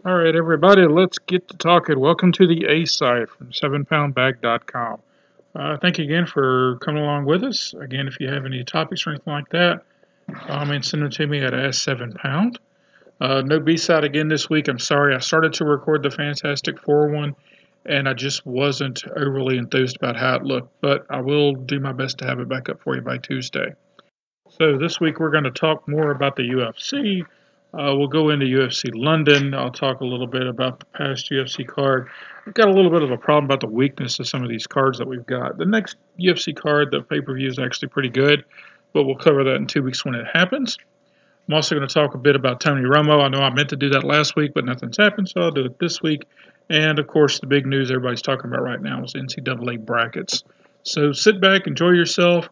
All right, everybody, let's get to talking. Welcome to the A side from 7poundbag.com. Thank you again for coming along with us. Again, if you have any topics or anything like that, send them to me at Ask7Pound. No B-side again this week. I'm sorry. I started to record the Fantastic Four one, and I just wasn't overly enthused about how it looked, but I will do my best to have it back up for you by Tuesday. So this week we're going to talk more about the UFC. We'll go into UFC London. I'll talk a little bit about the past UFC card. We've got a little bit of a problem about the weakness of some of these cards that we've got. The next UFC card, the pay-per-view, is actually pretty good, but we'll cover that in 2 weeks when it happens. I'm also going to talk a bit about Tony Romo. I know I meant to do that last week, but nothing's happened, so I'll do it this week. And, of course, the big news everybody's talking about right now is NCAA brackets. So sit back, enjoy yourself.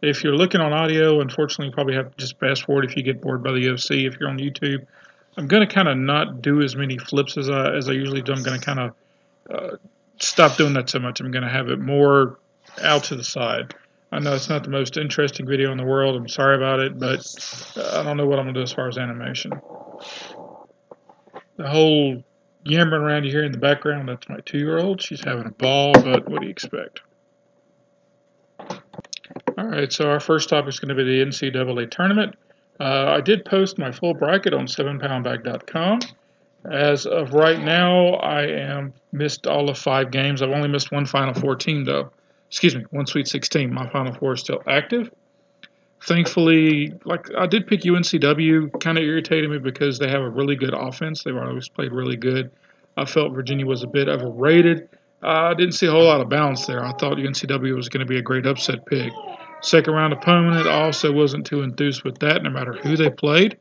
If you're looking on audio, unfortunately, you probably have to just fast forward if you get bored by the UFC. If you're on YouTube, I'm going to kind of not do as many flips as I usually do. I'm going to kind of stop doing that so much. I'm going to have it more out to the side. I know it's not the most interesting video in the world. I'm sorry about it, but I don't know what I'm going to do as far as animation. The whole yammering around you here in the background, that's my 2-year-old. She's having a ball, but what do you expect? All right, so our first topic is going to be the NCAA tournament. I did post my full bracket on 7poundbag.com. As of right now, I am missed all of 5 games. I've only missed one Final Four team, though. Excuse me, one Sweet 16. My Final Four is still active. Thankfully, I did pick UNCW. Kind of irritated me because they have a really good offense. They've always played really good. I felt Virginia was a bit overrated. I didn't see a whole lot of balance there. I thought UNCW was going to be a great upset pick. Second round opponent, I also wasn't too enthused with that, no matter who they played.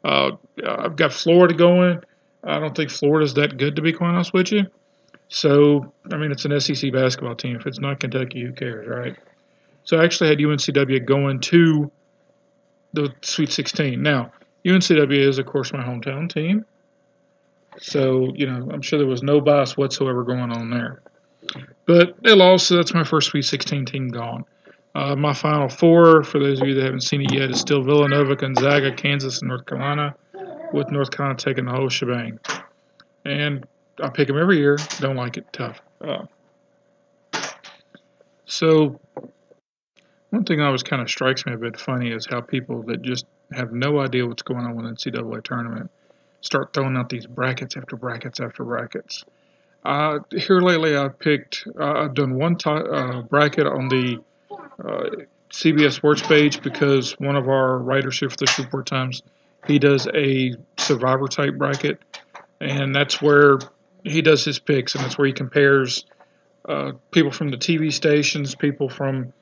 I've got Florida going. I don't think Florida's that good, to be quite honest with you. So, it's an SEC basketball team. If it's not Kentucky, who cares, right? So I actually had UNCW going to the Sweet 16. Now, UNCW is, of course, my hometown team. So, I'm sure there was no bias whatsoever going on there. But they lost, so that's my first Sweet 16 team gone. My Final Four, for those of you that haven't seen it yet, is still Villanova, Gonzaga, Kansas, and North Carolina, with North Carolina taking the whole shebang. And I pick them every year. Don't like it. Tough. So one thing that always kind of strikes me a bit funny is how people that just have no idea what's going on with the NCAA tournament start throwing out these brackets after brackets after brackets. Here lately, I've done one bracket on the CBS Sports page because one of our writers here for the Shreveport Times, he does a Survivor type bracket, and that's where he does his picks, and that's where he compares people from the TV stations, people from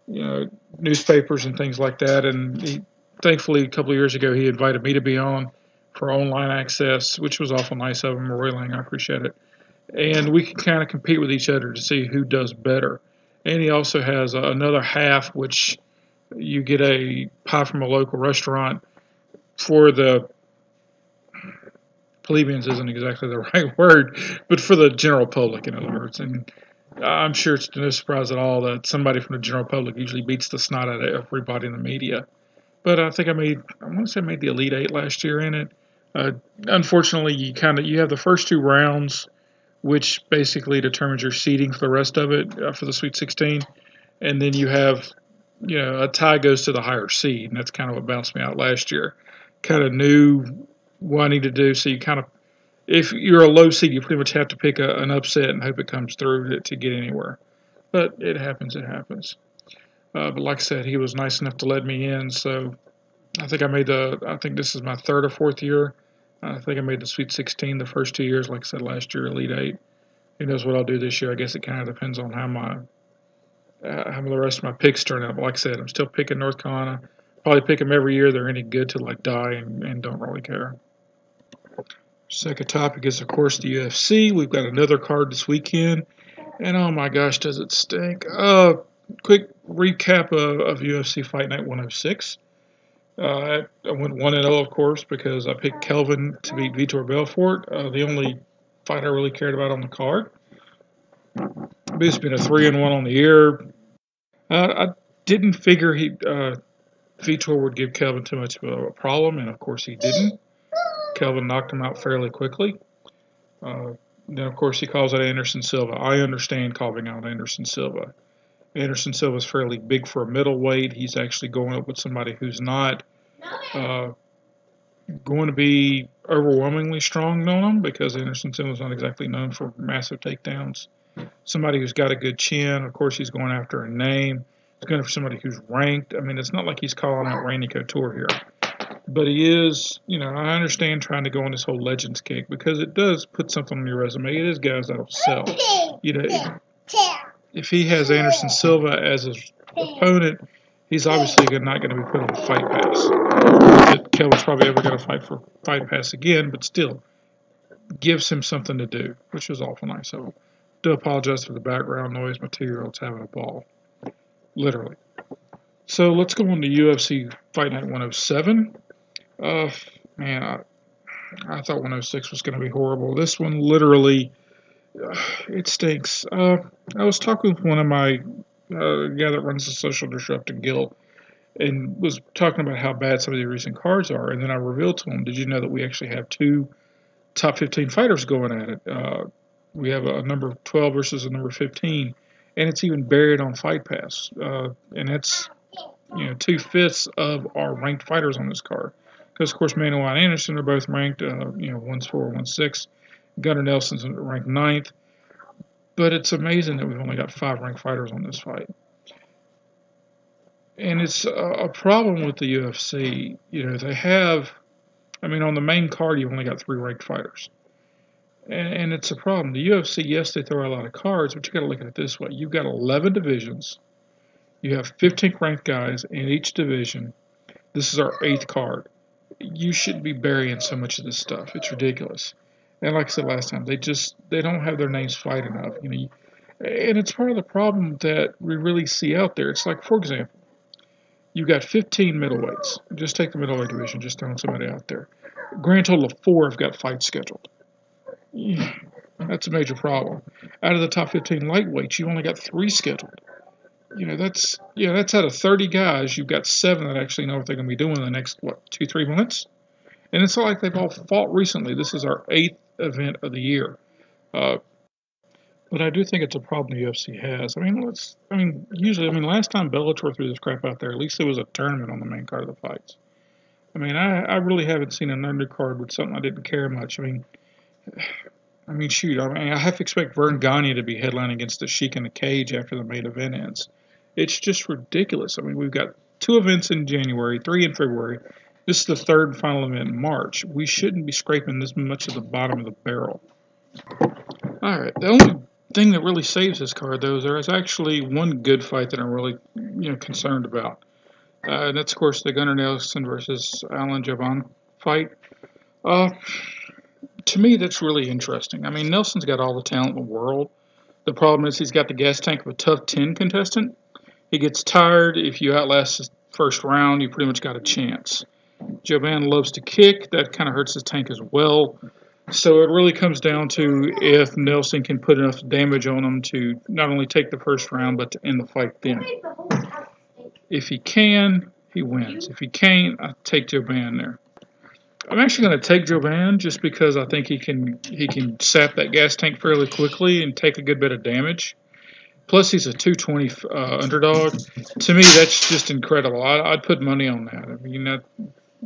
newspapers and things like that. And thankfully, a couple of years ago, he invited me to be on for online access, which was awful nice of him. Roy Lang, I appreciate it. And we can kind of compete with each other to see who does better. And he also has another half, which you get a pie from a local restaurant for the plebeians isn't exactly the right word, but for the general public, in other words. And I'm sure it's no surprise at all that somebody from the general public usually beats the snot out of everybody in the media. But I think I want to say I made the Elite Eight last year in it. Unfortunately, you have the first 2 rounds, which basically determines your seeding for the rest of it for the Sweet 16. And then you have, a tie goes to the higher seed, and that's kind of what bounced me out last year. Kind of knew what I need to do, so if you're a low seed, you pretty much have to pick an upset and hope it comes through to get anywhere. But it happens. But like I said, he was nice enough to let me in, so I think this is my 3rd or 4th year. I think I made the Sweet 16 the first 2 years. Like I said, last year, Elite 8. Who knows what I'll do this year? I guess it kind of depends on how the rest of my picks turn out. But like I said, I'm still picking North Carolina. Probably pick them every year. They're any good to die and don't really care. Second topic is, of course, the UFC. We've got another card this weekend. And oh my gosh, does it stink. Quick recap of UFC Fight Night 106. I went 1-0, of course, because I picked Kelvin to beat Vitor Belfort, the only fight I really cared about on the card. It's been a 3-1 on the year. I didn't figure Vitor would give Kelvin too much of a problem, and of course he didn't. Kelvin knocked him out fairly quickly. Uh, then, of course, he calls out Anderson Silva. I understand calling out Anderson Silva. Anderson Silva is fairly big for a middleweight. He's actually going up with somebody who's not uh, going to be overwhelmingly strong on him, because Anderson Silva's not exactly known for massive takedowns. Somebody who's got a good chin. Of course, he's going after a name. He's going for somebody who's ranked. I mean, it's not like he's calling out Randy Couture here. But he is, I understand trying to go on this whole Legends kick, because it does put something on your resume. It is guys that'll sell. If he has Anderson Silva as his opponent, he's obviously not going to be put on the Fight Pass. Not that Kelvin's probably ever going to fight for Fight Pass again, but still, gives him something to do, which is awful nice of him. Do apologize for the background noise. My 2-year-old's having a ball. Literally. So let's go on to UFC Fight Night 107. Man, I thought 106 was going to be horrible. This one, literally, it stinks. I was talking with one of my guy that runs the Social Disrupting Guild, and was talking about how bad some of the recent cards are, and then I revealed to him, did you know that we actually have 2 top 15 fighters going at it? We have a number 12 versus a number 15, and it's even buried on Fight Pass, and it's 2/5 of our ranked fighters on this card. Because, of course, Manuel and Anderson are both ranked, one's 4, one's 6. Gunnar Nelson's ranked 9th. But it's amazing that we've only got 5 ranked fighters on this fight. And it's a problem with the UFC. They have, on the main card, you've only got 3 ranked fighters. And it's a problem. The UFC, yes, they throw a lot of cards, but you got to look at it this way. You've got 11 divisions. You have 15 ranked guys in each division. This is our 8th card. You shouldn't be burying so much of this stuff. It's ridiculous. And like I said last time, they don't have their names fight enough. And it's part of the problem that we really see out there. It's like, for example, you've got 15 middleweights. Just take the middleweight division, just throwing somebody out there. Grand total of 4 have got fights scheduled. Yeah, that's a major problem. Out of the top 15 lightweights, you only got 3 scheduled. That's out of 30 guys, you've got 7 that actually know what they're going to be doing in the next, 2-3 months? And it's not like they've all fought recently. This is our 8th event of the year. But I do think it's a problem the UFC has. Usually, last time Bellator threw this crap out there, at least there was a tournament on the main card of the fights. I really haven't seen an undercard with something I didn't care much. Shoot, I have to expect Vern Gagne to be headlining against the Sheik in the cage after the main event ends. It's just ridiculous. We've got 2 events in January, 3 in February. This is the 3rd and final event in March. We shouldn't be scraping this much at the bottom of the barrel. All right, the only thing that really saves this card, though, is there is actually one good fight that I'm really, concerned about. And that's, of course, the Gunnar Nelson versus Alan Jaban fight. To me, that's really interesting. Nelson's got all the talent in the world. The problem is he's got the gas tank of a tough 10 contestant. He gets tired. If you outlast his first round, you pretty much got a chance. Jaban loves to kick. That kind of hurts his tank as well. So it really comes down to if Nelson can put enough damage on him to not only take the first round, but to end the fight then. If he can, he wins. If he can't, I take Jaban there. I'm actually going to take Jaban just because I think he can sap that gas tank fairly quickly and take a good bit of damage. Plus, he's a 220 underdog. To me, that's just incredible. I'd put money on that. That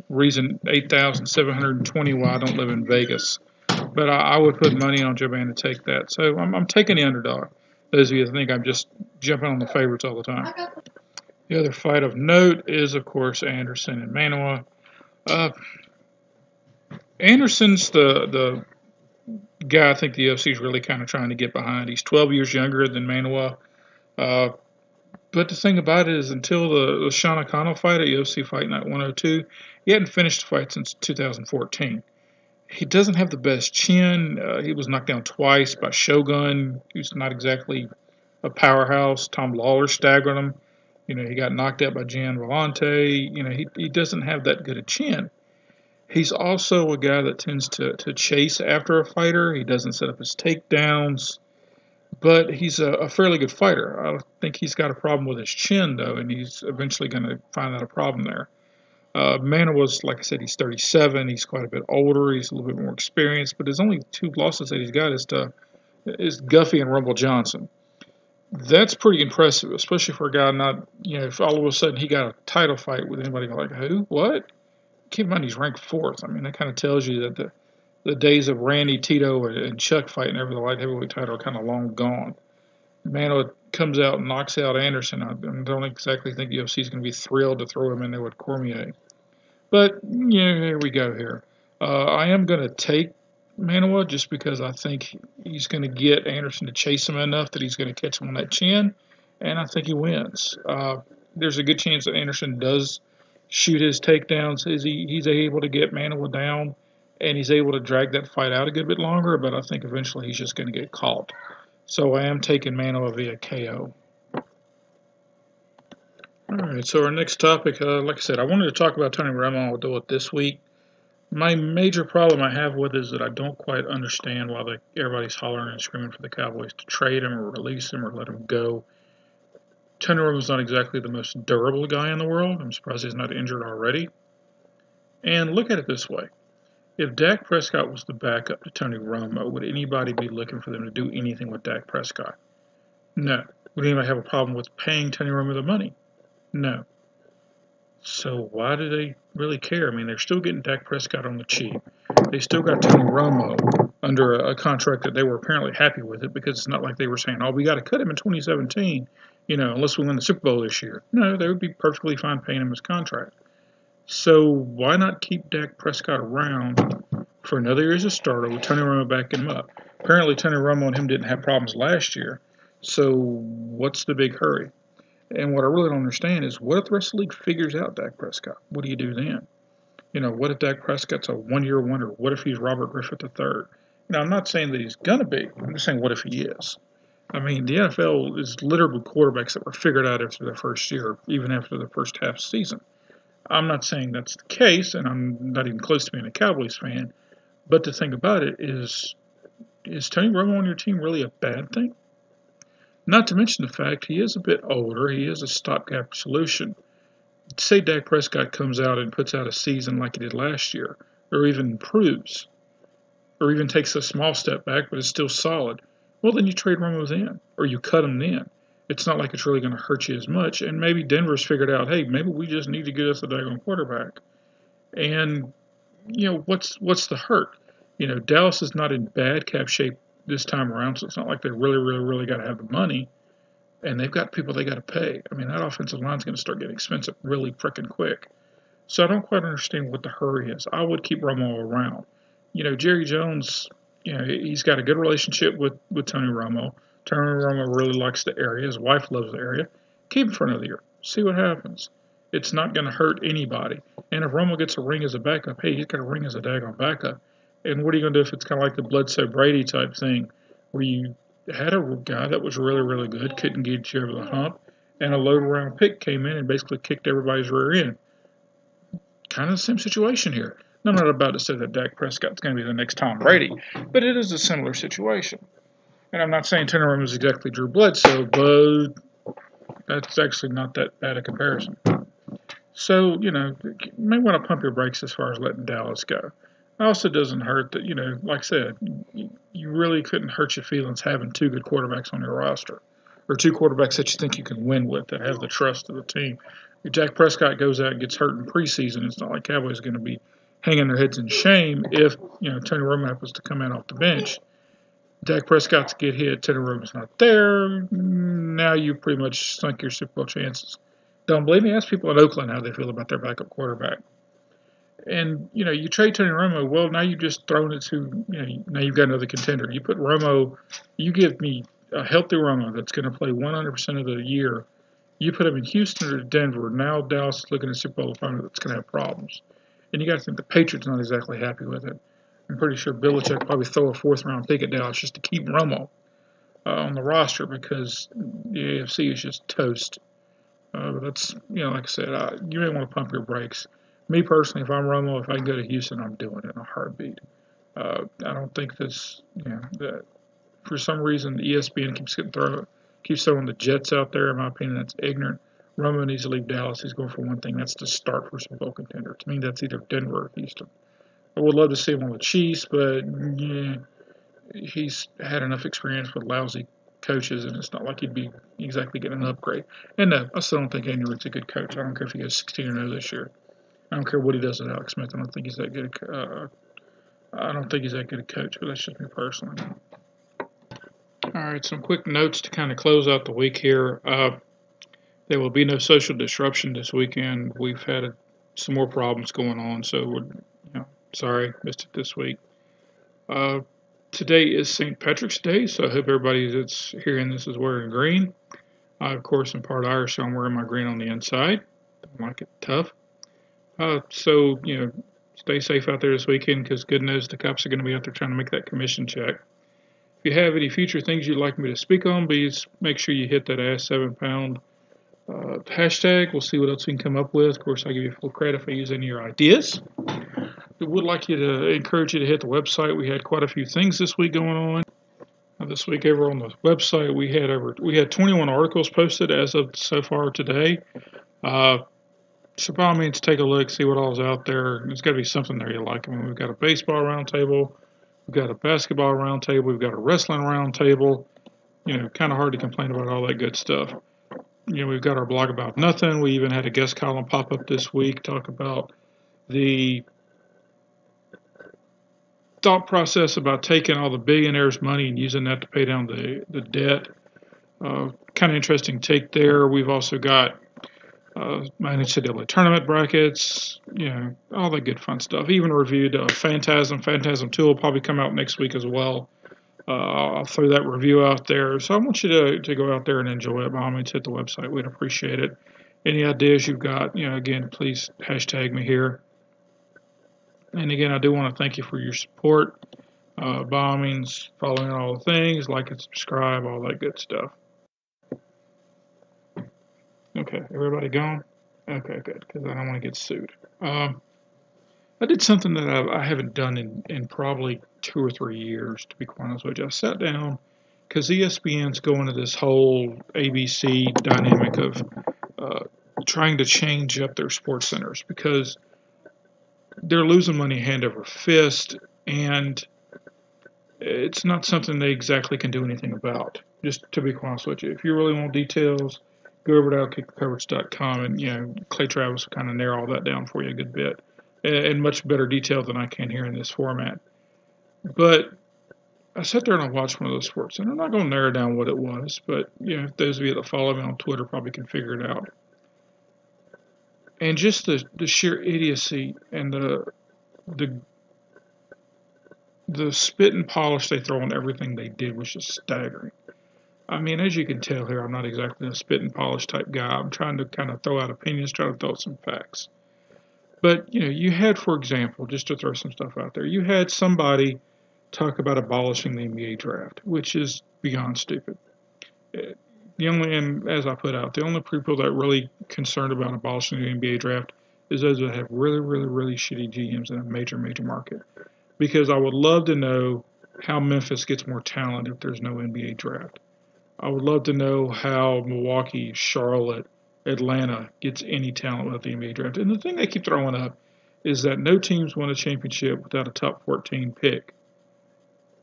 reason 8,720 why I don't live in Vegas. But I would put money on Jaban to take that. So I'm taking the underdog. Those of you that think I'm just jumping on the favorites all the time. The other fight of note is, of course, Anderson and Manuwa. Anderson's the guy I think the UFC is really kind of trying to get behind. He's 12 years younger than Manuwa. But the thing about it is, until the Sean O'Connell fight at UFC Fight Night 102, he hadn't finished a fight since 2014. He doesn't have the best chin. He was knocked down twice by Shogun, who's not exactly a powerhouse. Tom Lawler staggered him. He got knocked out by Gian Vellante. He doesn't have that good a chin. He's also a guy that tends to chase after a fighter. He doesn't set up his takedowns. But he's a fairly good fighter. I think he's got a problem with his chin, though, and he's eventually going to find out a problem there. Manoa's, like I said, he's 37. He's quite a bit older. He's a little bit more experienced. But his only 2 losses that he's got is Guffey and Rumble Johnson. That's pretty impressive, especially for a guy not, if all of a sudden he got a title fight with anybody like, who? What? Keep in mind he's ranked 4th. I mean, that kind of tells you that the days of Randy, Tito, and Chuck fighting over the light heavyweight title are kind of long gone. Manoa comes out and knocks out Anderson. I don't exactly think the UFC is going to be thrilled to throw him in there with Cormier. But, here we go here. I am going to take Manoa just because I think he's going to get Anderson to chase him enough that he's going to catch him on that chin, and I think he wins. There's a good chance that Anderson does shoot his takedowns. He's able to get Manoa down, and he's able to drag that fight out a good bit longer, but I think eventually he's just going to get caught. So I am taking Manoa via KO. All right, so our next topic, like I said, I wanted to talk about Tony Romo. I'll do it this week. My major problem I have with it is that I don't quite understand why everybody's hollering and screaming for the Cowboys to trade him or release him or let him go. Tony Romo's not exactly the most durable guy in the world. I'm surprised he's not injured already. And look at it this way. If Dak Prescott was the backup to Tony Romo, would anybody be looking for them to do anything with Dak Prescott? No. Would anybody have a problem with paying Tony Romo the money? No. So why do they really care? I mean, they're still getting Dak Prescott on the cheap. They still got Tony Romo under a contract that they were apparently happy with it, because it's not like they were saying, oh, we got to cut him in 2017, unless we win the Super Bowl this year. No, they would be perfectly fine paying him his contract. So why not keep Dak Prescott around for another year as a starter with Tony Romo backing him up? Apparently Tony Romo and him didn't have problems last year, so what's the big hurry? And what I really don't understand is, what if the rest of the league figures out Dak Prescott? What do you do then? What if Dak Prescott's a one-year wonder? What if he's Robert Griffith III? I'm not saying that he's going to be. I'm just saying, what if he is? I mean, the NFL is littered with quarterbacks that were figured out after their first year, even after the first half season. I'm not saying that's the case, and I'm not even close to being a Cowboys fan. But the thing about it is Tony Romo on your team really a bad thing? Not to mention the fact he is a bit older. He is a stopgap solution. Say Dak Prescott comes out and puts out a season like he did last year, or even improves, or even takes a small step back but is still solid. Well, then you trade Romo then, or you cut him then. It's not like it's really going to hurt you as much, and maybe Denver's figured out, hey, maybe we just need to get us a daggone quarterback. And, what's the hurt? Dallas is not in bad cap shape this time around, so it's not like they really, really, really got to have the money. And they've got people they got to pay. I mean, that offensive line's going to start getting expensive really frickin' quick. So I don't quite understand what the hurry is. I would keep Romo around. Jerry Jones, he's got a good relationship with Tony Romo. Tony Romo really likes the area. His wife loves the area. Keep him for another year. See what happens. It's not going to hurt anybody. And if Romo gets a ring as a backup, hey, he's got a ring as a daggone backup. And what are you going to do if it's kind of like the Bledsoe Brady type thing, where you had a guy that was really, really good, couldn't get you over the hump, and a low-round pick came in and basically kicked everybody's rear end? Kind of the same situation here. Now, I'm not about to say that Dak Prescott's going to be the next Tom Brady, but it is a similar situation. And I'm not saying Tony Romo is exactly Drew Bledsoe, but that's actually not that bad a comparison. So, you may want to pump your brakes as far as letting Dallas go. It also doesn't hurt that, like I said, you really couldn't hurt your feelings having 2 good quarterbacks on your roster, or 2 quarterbacks that you think you can win with, that have the trust of the team. If Dak Prescott goes out and gets hurt in preseason, it's not like Cowboys are going to be hanging their heads in shame if, Tony Romo happens to come in off the bench. Dak Prescott's get hit, Tony Romo's not there, now you pretty much sunk your Super Bowl chances. Don't believe me? Ask people in Oakland how they feel about their backup quarterback. And, you trade Tony Romo, well, now you've just thrown it to, now you've got another contender. You put Romo, you give me a healthy Romo that's going to play 100% of the year. You put him in Houston or Denver, now Dallas is looking at a Super Bowl opponent that's going to have problems. And you got to think the Patriots not exactly happy with it. I'm pretty sure Belichick probably throw a 4th-round pick at Dallas just to keep Romo on the roster, because the AFC is just toast. But that's, like I said, you may want to pump your brakes. Me personally, if I'm Romo, if I can go to Houston, I'm doing it in a heartbeat. I don't think this, that for some reason ESPN keeps throwing the Jets out there. In my opinion, that's ignorant. Romo needs to leave Dallas. He's going for one thing. That's to start for some bowl contender. To me, that's either Denver or Houston. I would love to see him on the Chiefs, but yeah, he's had enough experience with lousy coaches, and it's not like he'd be exactly getting an upgrade. And no, I still don't think Andy Reid's a good coach. I don't care if he goes 16-0 this year. I don't care what he does with Alex Smith. I don't think he's that good. I don't think he's that good a coach, but that's just me personally. All right, some quick notes to kind of close out the week here. There will be no social disruption this weekend. We've had some more problems going on, so we're sorry, missed it this week. Today is St. Patrick's Day, so I hope everybody that's hearing this is wearing green. I, of course, am part Irish, so I'm wearing my green on the inside. Don't like it tough. So, stay safe out there this weekend, because good knows the cops are going to be out there trying to make that commission check. If you have any future things you'd like me to speak on, please make sure you hit that Ask 7 Pound hashtag. We'll see what else we can come up with. Of course, I'll give you full credit if I use any of your ideas. We would like you to encourage you to hit the website. We had quite a few things this week going on. This week over on the website, we had 21 articles posted as of so far today. So by all means, take a look, see what all's out there. There's got to be something there you like. I mean, we've got a baseball roundtable, we've got a basketball roundtable, we've got a wrestling roundtable. Kind of hard to complain about all that good stuff. We've got our blog about nothing. We even had a guest column pop up this week, talk about the thought process about taking all the billionaires' money and using that to pay down the debt. Kind of interesting take there. We've also got my NCAA tournament brackets, all that good fun stuff. Even reviewed Phantasm. Phantasm 2 will probably come out next week as well. I'll throw that review out there. So I want you to go out there and enjoy it. By all means, hit the website. We'd appreciate it. Any ideas you've got, again, please hashtag me here. And again, I do want to thank you for your support. By all means, following all the things, like and subscribe, all that good stuff. Okay, everybody gone? Okay, good, because I don't want to get sued. I did something that I haven't done in probably 2 or 3 years, to be quite honest with you. I sat down, because ESPN's going to this whole ABC dynamic of trying to change up their sports centers, because they're losing money hand over fist, and it's not something they exactly can do anything about, just to be quite honest with you. If you really want details, go over to outkickcoverage.com, and Clay Travis will kind of narrow all that down for you a good bit, in much better detail than I can here in this format. But I sat there and I watched one of those sports, and I'm not going to narrow down what it was, but those of you that follow me on Twitter probably can figure it out. And just the sheer idiocy and the spit and polish they throw on everything they did was just staggering. I mean, as you can tell here, I'm not exactly a spit and polish type guy. I'm trying to kind of throw out opinions, try to throw out some facts. But, you had, for example, just to throw some stuff out there, you had somebody talk about abolishing the NBA draft, which is beyond stupid. And as I put out, the only people that are really concerned about abolishing the NBA draft is those that have really, really, really shitty GMs in a major, major market. Because I would love to know how Memphis gets more talent if there's no NBA draft. I would love to know how Milwaukee, Charlotte, Atlanta gets any talent without the NBA draft. And the thing they keep throwing up is that no teams won a championship without a top 14 pick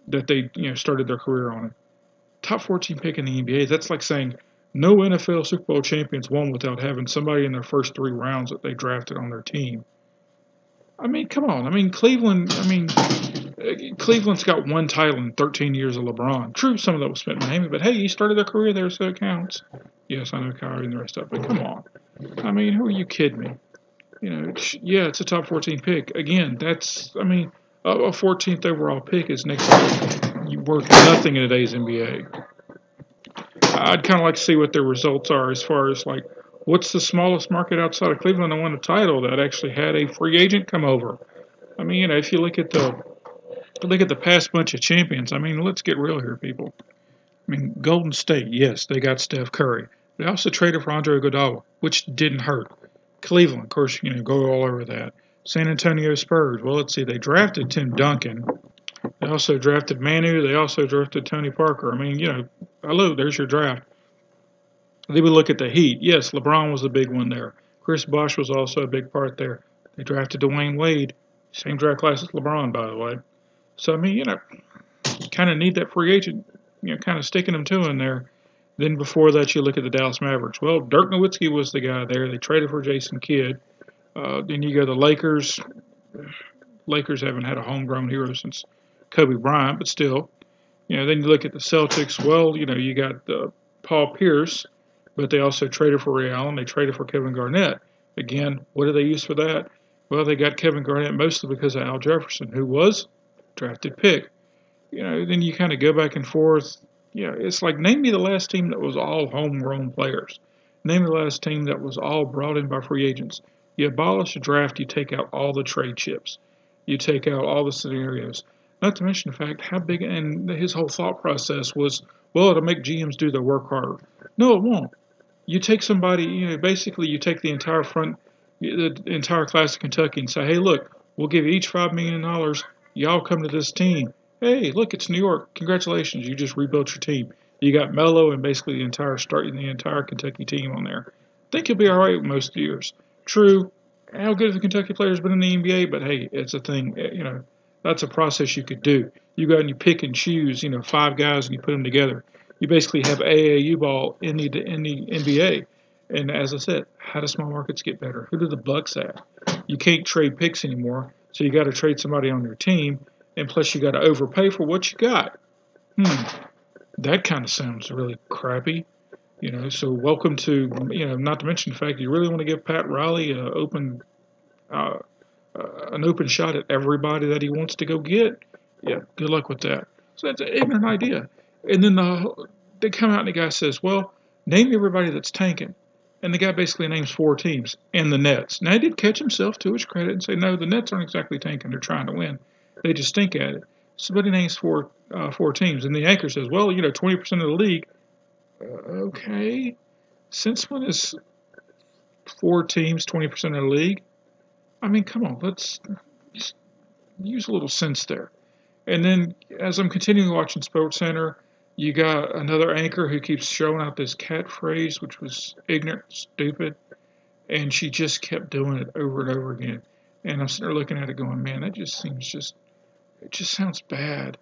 that they started their career on. Top 14 pick in the NBA, that's like saying no NFL Super Bowl champions won without having somebody in their first 3 rounds that they drafted on their team. I mean, come on. I mean, Cleveland's got 1 title in 13 years of LeBron. True, some of that was spent in Miami, but hey, he started their career there, so it counts. Yes, I know Kyrie and the rest of it, but come on. I mean, who are you kidding me? It's a top 14 pick. Again, that's, a 14th overall pick is next worth nothing in today's NBA. I'd kind of like to see what their results are as far as, like, what's the smallest market outside of Cleveland that won a title that actually had a free agent come over? I mean, if you look at the past bunch of champions, let's get real here, people. Golden State, yes, they got Steph Curry. They also traded for Andre Iguodala, which didn't hurt. Cleveland, of course, go all over that. San Antonio Spurs, well, let's see, they drafted Tim Duncan. They also drafted Manu. They also drafted Tony Parker. Hello, there's your draft. Then we look at the Heat. Yes, LeBron was a big one there. Chris Bosh was also a big part there. They drafted Dwayne Wade, same draft class as LeBron, by the way. So I mean, kind of need that free agent, kind of sticking them to in there. Then before that, you look at the Dallas Mavericks. Well, Dirk Nowitzki was the guy there. They traded for Jason Kidd. Then you go to the Lakers. Lakers haven't had a homegrown hero since Kobe Bryant, but still. Then you look at the Celtics. Well, you got Paul Pierce, but they also traded for Ray Allen. They traded for Kevin Garnett. Again, what did they use for that? Well, they got Kevin Garnett mostly because of Al Jefferson, who was drafted pick. Then you kind of go back and forth. It's like, name me the last team that was all homegrown players. Name me the last team that was all brought in by free agents. You abolish the draft, you take out all the trade chips. You take out all the scenarios. Not to mention the fact how big, and his whole thought process was, well, it'll make GMs do their work harder. No, it won't. You take somebody, basically you take the entire class of Kentucky and say, hey, look, we'll give you each $5 million. Y'all come to this team. Hey, look, it's New York. Congratulations, you just rebuilt your team. You got Melo and basically the entire Kentucky team on there. I think you'll be all right most years. True, how good have the Kentucky players been in the NBA? But hey, it's a thing. That's a process you could do. You go and you pick and choose, 5 guys and you put them together. You basically have AAU ball in the NBA. And as I said, how do small markets get better? Who do the Bucks have? You can't trade picks anymore, so you got to trade somebody on your team. And plus, you got to overpay for what you got. That kind of sounds really crappy. So welcome to, not to mention the fact you really want to give Pat Riley an open shot at everybody that he wants to go get. Yeah, good luck with that. So that's an ignorant idea. And then they come out and the guy says, well, name everybody that's tanking. And the guy basically names 4 teams and the Nets. Now, he did catch himself to his credit and say, no, the Nets aren't exactly tanking. They're trying to win. They just stink at it. So, but he names four teams. And the anchor says, well, 20% of the league. Okay. Since when is 4 teams 20% of the league? I mean, come on. Let's just use a little sense there. And then as I'm continuing watching SportsCenter, you got another anchor who keeps showing out this catchphrase, which was ignorant, stupid, and she just kept doing it over and over again. And I'm sitting there looking at it going, man, that just seems it just sounds bad.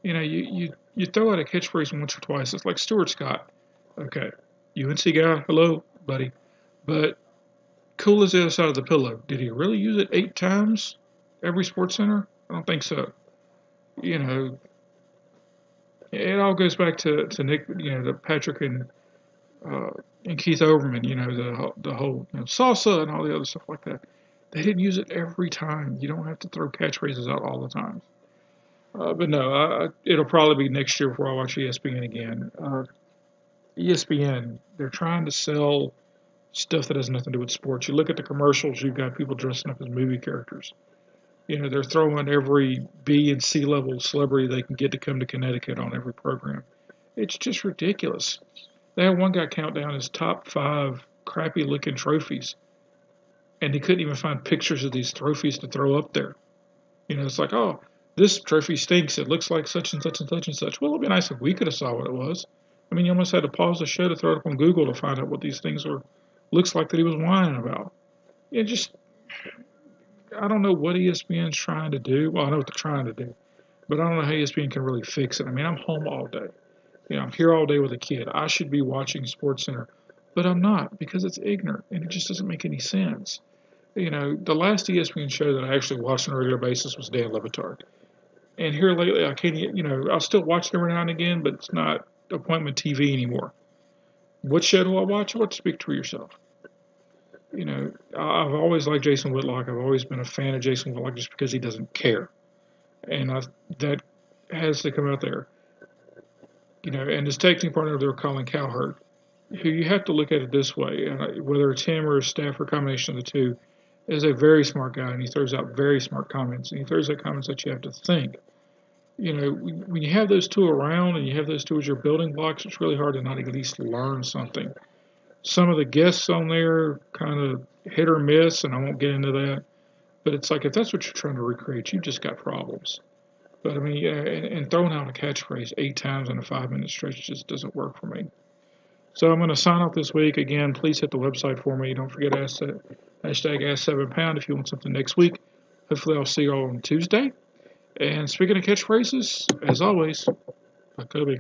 You throw out a catchphrase once or twice. It's like Stuart Scott. Okay, UNC guy, hello, buddy. But cool as the other side of the pillow. Did he really use it 8 times every SportsCenter? I don't think so. It all goes back to Nick, to Patrick and Keith Overman, the whole salsa and all the other stuff like that. They didn't use it every time. You don't have to throw catchphrases out all the time. But no, it'll probably be next year before I watch ESPN again. ESPN, they're trying to sell stuff that has nothing to do with sports. You look at the commercials, you've got people dressing up as movie characters. They're throwing every B and C level celebrity they can get to come to Connecticut on every program. It's just ridiculous. They had one guy count down his top 5 crappy looking trophies, and he couldn't even find pictures of these trophies to throw up there. It's like, oh, this trophy stinks. It looks like such and such and such and such. Well, it'd be nice if we could have saw what it was. I mean, you almost had to pause the show to throw it up on Google to find out what these things were. Looks like that he was whining about. I don't know what ESPN's trying to do. Well, I know what they're trying to do, but I don't know how ESPN can really fix it. I mean, I'm home all day. I'm here all day with a kid. I should be watching SportsCenter, but I'm not because it's ignorant and it just doesn't make any sense. The last ESPN show that I actually watched on a regular basis was Dan Le Batard. And here lately, I can't, I'll still watch it every now and again, but it's not appointment TV anymore. What show do I watch? I watch Speak for Yourself. I've always liked Jason Whitlock. I've always been a fan of Jason Whitlock just because he doesn't care. And that has to come out there. And his tag team partner there, Colin Cowherd, who you have to look at it this way, whether it's him or his staff or a combination of the two, is a very smart guy, and he throws out very smart comments, and he throws out comments that you have to think. When you have those two around and you have those two as your building blocks, it's really hard to not at least learn something. Some of the guests on there kind of hit or miss, and I won't get into that. But it's like, if that's what you're trying to recreate, you've just got problems. But I mean, and throwing out a catchphrase 8 times in a 5-minute stretch just doesn't work for me. So I'm going to sign off this week. Again, please hit the website for me. Don't forget hashtag Ask7Pound if you want something next week. Hopefully I'll see you all on Tuesday. And speaking of catchphrases, as always, by Kobe.